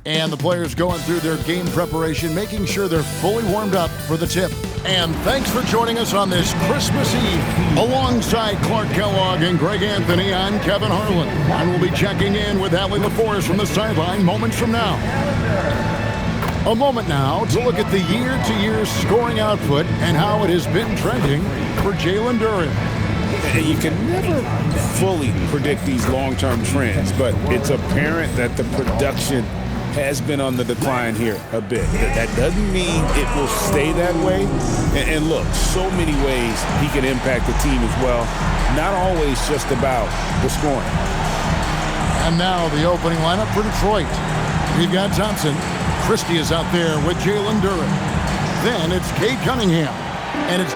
And the players going through their game preparation, making sure they're fully warmed up for the tip. And thanks for joining us on this Christmas Eve. Alongside Clark Kellogg and Greg Anthony, I'm Kevin Harlan. And we'll be checking in with Allie LaForest from the sideline moments from now. A moment now to look at the year-to-year scoring output and how it has been trending for Jalen Duren. You can never fully predict these long-term trends, but it's apparent that the production has been on the decline here a bit. That doesn't mean it will stay that way. And look, so many ways he can impact the team as well. Not always just about the scoring. And now the opening lineup for Detroit. We've got Johnson. Christie is out there with Jalen Duren. Then it's Cade Cunningham. And it's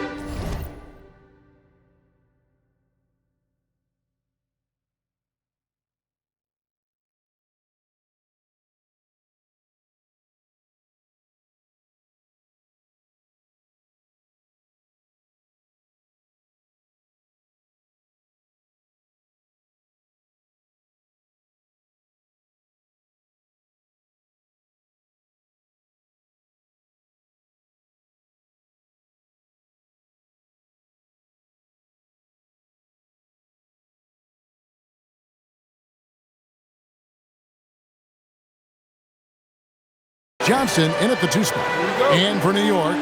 Johnson in at the 2 spot. And for New York,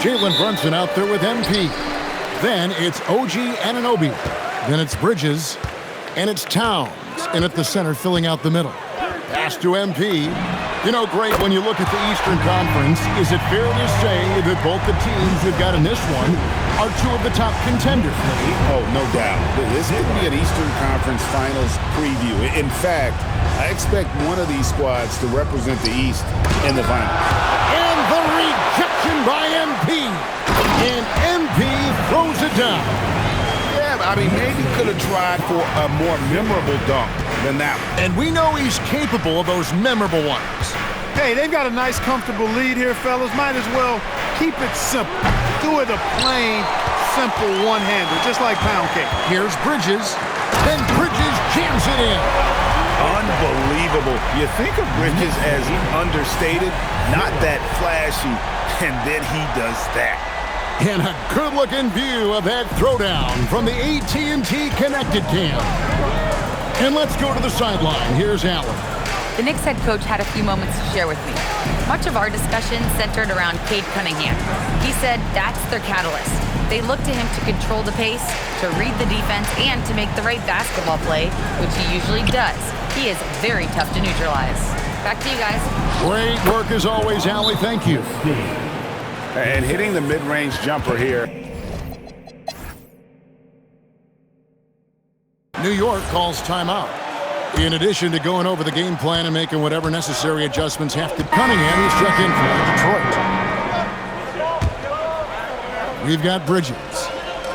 Jalen Brunson out there with MP. Then it's OG Anunoby. Then it's Bridges. And it's Towns in at the center, filling out the middle. Pass to MP. You know, Greg, when you look at the Eastern Conference, is it fair to say that both the teams you've got in this one are two of the top contenders? Oh, no doubt. This could be an Eastern Conference Finals preview. In fact, I expect one of these squads to represent the East in the final. And the rejection by MP. And MP throws it down. Yeah, I mean, maybe could have tried for a more memorable dunk than that one. And we know he's capable of those memorable ones. Hey, they've got a nice, comfortable lead here, fellas. Might as well keep it simple. Do it a plain, simple one-hander, just like pound cake. Here's Bridges. Then Bridges jams it in. Unbelievable. You think of Bridges as understated, not that flashy, and then he does that. And a good-looking view of that throwdown from the AT&T Connected Cam. And let's go to the sideline. Here's Allen. The Knicks head coach had a few moments to share with me. Much of our discussion centered around Cade Cunningham. He said that's their catalyst. They look to him to control the pace, to read the defense, and to make the right basketball play, which he usually does. He is very tough to neutralize. Back to you guys. Great work as always, Allie. Thank you. And hitting the mid-range jumper here. New York calls timeout. In addition to going over the game plan and making whatever necessary adjustments have to, Cunningham is checked in for Detroit. We've got Bridges.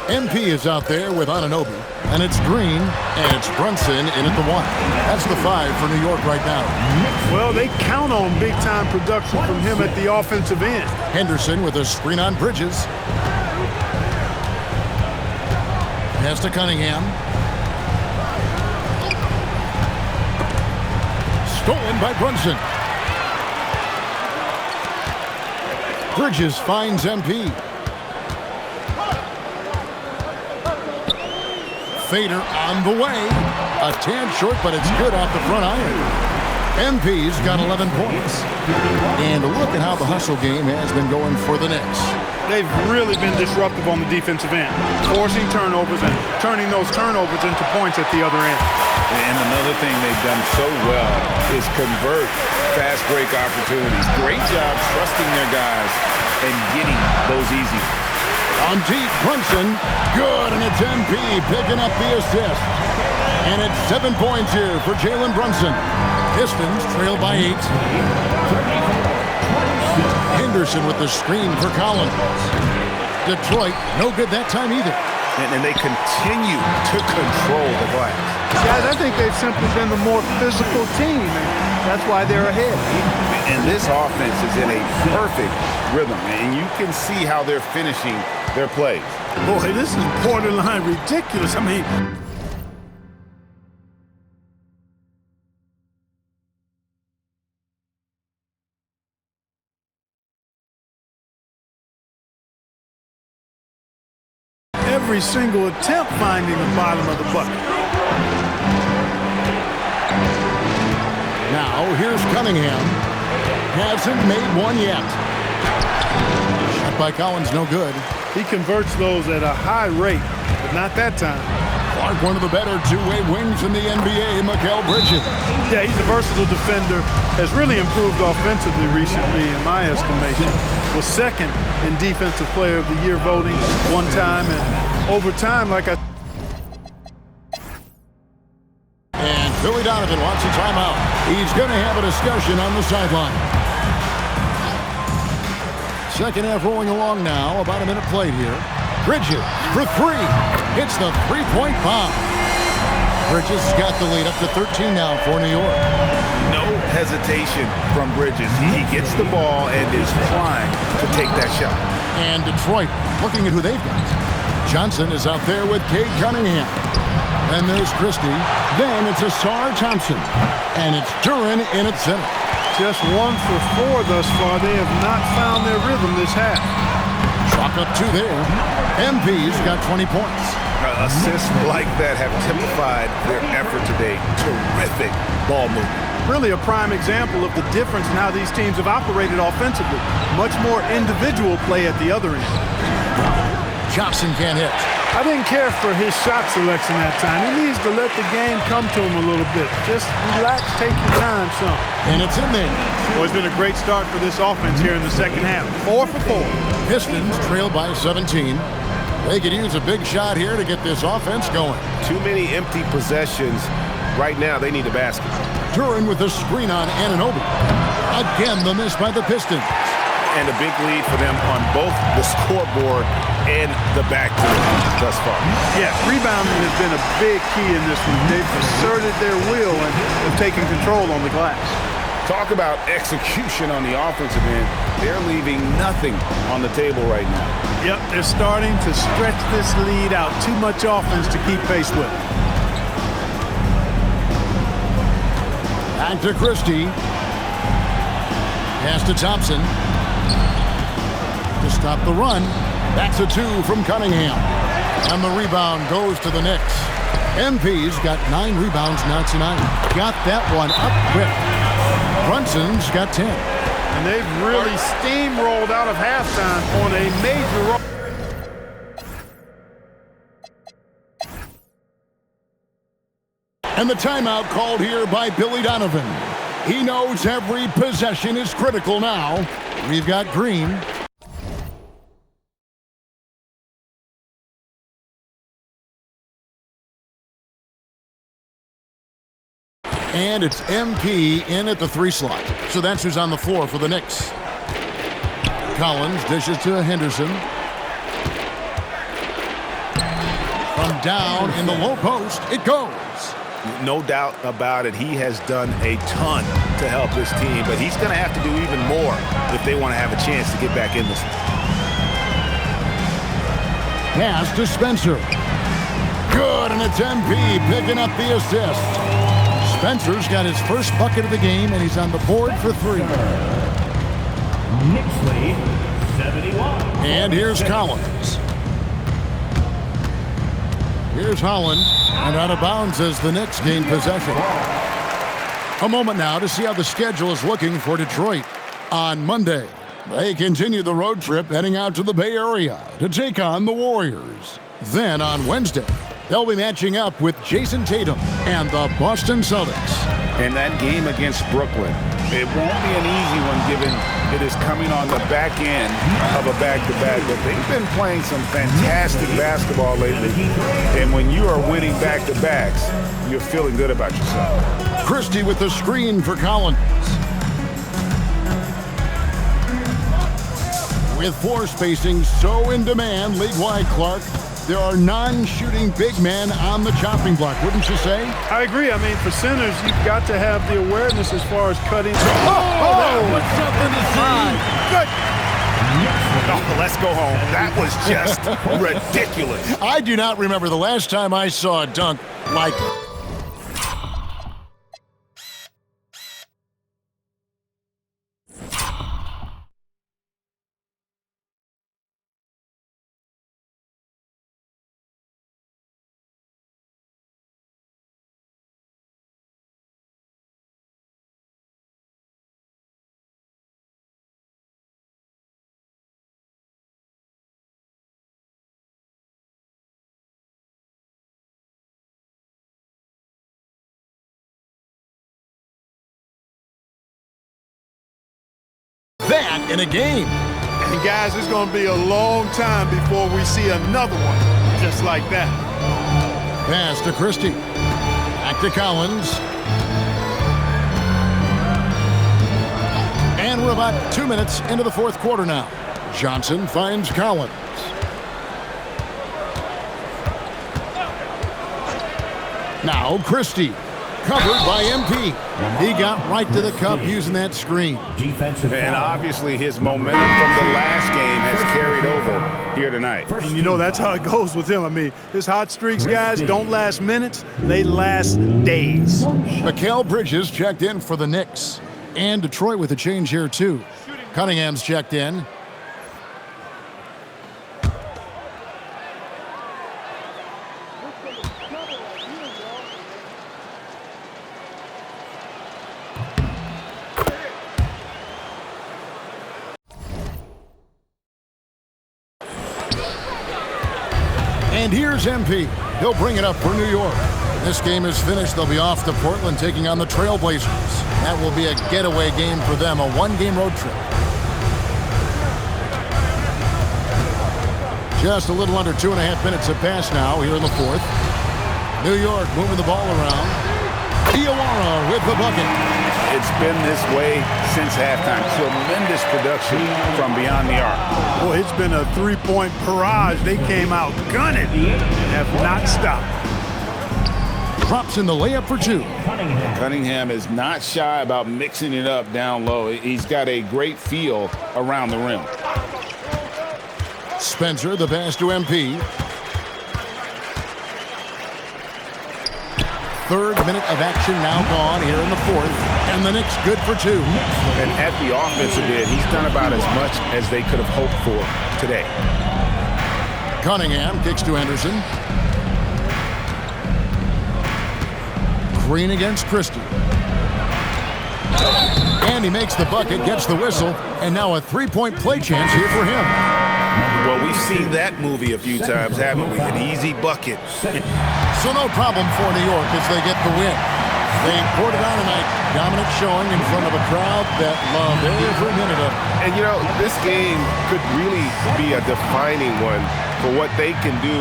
MP is out there with Anunoby. And it's Green, and it's Brunson in at the 1. That's the 5 for New York right now. Well, they count on big-time production from him at the offensive end. Henderson with a screen on Bridges. Pass to Cunningham. Stolen by Brunson. Bridges finds MP. Fader on the way. A tad short, but it's good off the front iron. MP's got 11 points. And look at how the hustle game has been going for the Knicks. They've really been disruptive on the defensive end, forcing turnovers and turning those turnovers into points at the other end. And another thing they've done so well is convert fast break opportunities. Great job trusting their guys and getting those easy. On deep, Brunson, good, and it's MP picking up the assist. And it's 7 points here for Jalen Brunson. Pistons trail by 8. Henderson with the screen for Collins. Detroit, no good that time either. And they continue to control the glass. Guys, I think they've simply been the more physical team, and that's why they're ahead. And this offense is in a perfect rhythm, and you can see how they're finishing their plays. Boy, this is borderline ridiculous. I mean, every single attempt finding the bottom of the bucket. Now, here's Cunningham. Hasn't made one yet. Shot by Collins, no good. He converts those at a high rate, but not that time. Clark, one of the better two-way wings in the NBA, Mikal Bridges. Yeah, he's a versatile defender. Has really improved offensively recently, in my estimation. Was second in Defensive Player of the Year voting one time, and over time, like I... And Billy Donovan wants a timeout. He's going to have a discussion on the sideline. Second half rolling along now. About a minute played here. Bridges for three. Hits the three-point bomb. Bridges has got the lead up to 13 now for New York. No hesitation from Bridges. He gets the ball and is primed to take that shot. And Detroit looking at who they've got. Johnson is out there with Cade Cunningham. And there's Christie. Then it's Ausar Thompson. And it's Duren in at center. Just 1 for 4 thus far. They have not found their rhythm this half. Chalk up two there. MP's got 20 points. Assists like that have typified their effort today. Terrific ball movement. Really a prime example of the difference in how these teams have operated offensively. Much more individual play at the other end. Johnson can't hit. I didn't care for his shot selection that time. He needs to let the game come to him a little bit. Just relax, take your time some. And it's in there. Well, it's been a great start for this offense here in the second half. 4 for 4. Pistons trail by 17. They could use a big shot here to get this offense going. Too many empty possessions. Right now, they need a basket. Duren with the screen on Anunoby. Again, the miss by the Pistons. And a big lead for them on both the scoreboard and the backcourt thus far. Yeah, rebounding has been a big key in this one. They've asserted their will and have taken control on the glass. Talk about execution on the offensive end. They're leaving nothing on the table right now. Yep, they're starting to stretch this lead out. Too much offense to keep pace with. Back to Christie. Pass to Thompson. To stop the run. That's a 2 from Cunningham. And the rebound goes to the Knicks. MP's got 9 rebounds now tonight. Got that one up quick. Brunson's got 10. And they've really steamrolled out of halftime on a major run. And the timeout called here by Billy Donovan. He knows every possession is critical now. We've got Green. And it's MP in at the 3 slot. So that's who's on the floor for the Knicks. Collins dishes to Henderson. From down in the low post, it goes. No doubt about it. He has done a ton to help this team, but he's going to have to do even more if they want to have a chance to get back in this. Pass to Spencer. Good, and it's MP picking up the assist. Spencer's got his first bucket of the game, and he's on the board for 3. Knicks lead, 71. And here's Collins. Here's Holland, and out of bounds as the Knicks gain possession. A moment now to see how the schedule is looking for Detroit. On Monday, they continue the road trip heading out to the Bay Area to take on the Warriors. Then on Wednesday, they'll be matching up with Jason Tatum and the Boston Celtics. And that game against Brooklyn, it won't be an easy one given it is coming on the back end of a back-to-back. But they've been playing some fantastic basketball lately. And when you are winning back-to-backs, you're feeling good about yourself. Christie with the screen for Collins. With floor spacing so in demand league-wide, Clark, there are non-shooting big men on the chopping block, wouldn't you say? I agree. I mean, for centers, you've got to have the awareness as far as cutting. That was something to see. Good. Oh, let's go home. That was just ridiculous. I do not remember the last time I saw a dunk like it. that in a game. And guys, it's going to be a long time before we see another one just like that. Pass to Christie. Back to Collins. And we're about 2 minutes into the fourth quarter now. Johnson finds Collins. Now Christie. Covered by MP. He got right to the cup using that screen. And obviously his momentum from the last game has carried over here tonight. And you know, that's how it goes with him. I mean, his hot streaks, guys, don't last minutes. They last days. Mikal Bridges checked in for the Knicks. And Detroit with a change here, too. Cunningham's checked in. And here's MP. He'll bring it up for New York. This game is finished. They'll be off to Portland taking on the Trailblazers. That will be a getaway game for them, a one-game road trip. Just a little under 2.5 minutes have passed now here in the fourth. New York moving the ball around. Diawara with the bucket. It's been this way since halftime. Tremendous production from beyond the arc. Boy, it's been a three-point barrage. They came out gunning and have not stopped. Drops in the layup for two. Cunningham is not shy about mixing it up down low. He's got a great feel around the rim. Spencer, the pass to MP. Third minute of action now gone here in the fourth. And the Knicks good for two. And at the offensive end, he's done about as much as they could have hoped for today. Cunningham kicks to Henderson. Green against Christie. And he makes the bucket, gets the whistle, and now a three-point play chance here for him. Well, we've seen that movie a few times, haven't we? An easy bucket. So no problem for New York as they get the win. They poured it on tonight. Dominant showing in front of a crowd that loved every minute of it. And, you know, this game could really be a defining one for what they can do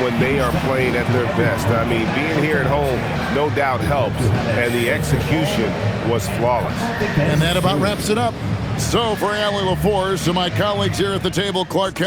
when they are playing at their best. I mean, being here at home, no doubt helps, and the execution was flawless. And that about wraps it up. So for Allie LaForce, to my colleagues here at the table, Clark